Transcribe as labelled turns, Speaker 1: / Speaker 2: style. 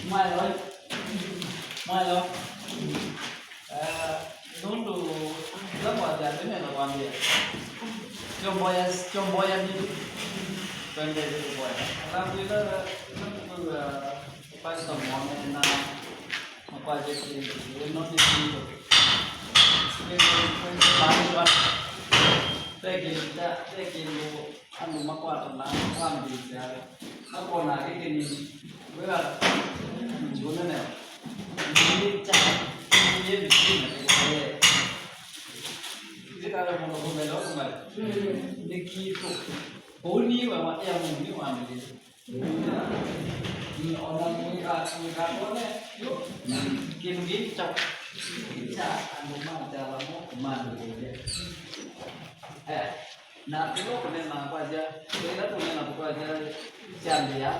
Speaker 1: mai rồi non tu la qua ya bene la quan dia chom boya ni kan de boya la tu la pas tam mo na qua je ki no ni ni ba Teki lu anu makwa tana kwam di ya na ko na ke ni we ga jona ne ni cha ni ye bi ni ne ni ka ra mo ko me lo ko ma ni ki ko bo ni wa ma ya mo ni wa me ni ona ni ka ko ne yo kin gi cha cha anu ma cha la mo ma ni ye na itu memang aja, kita punya apa aja, jam dia.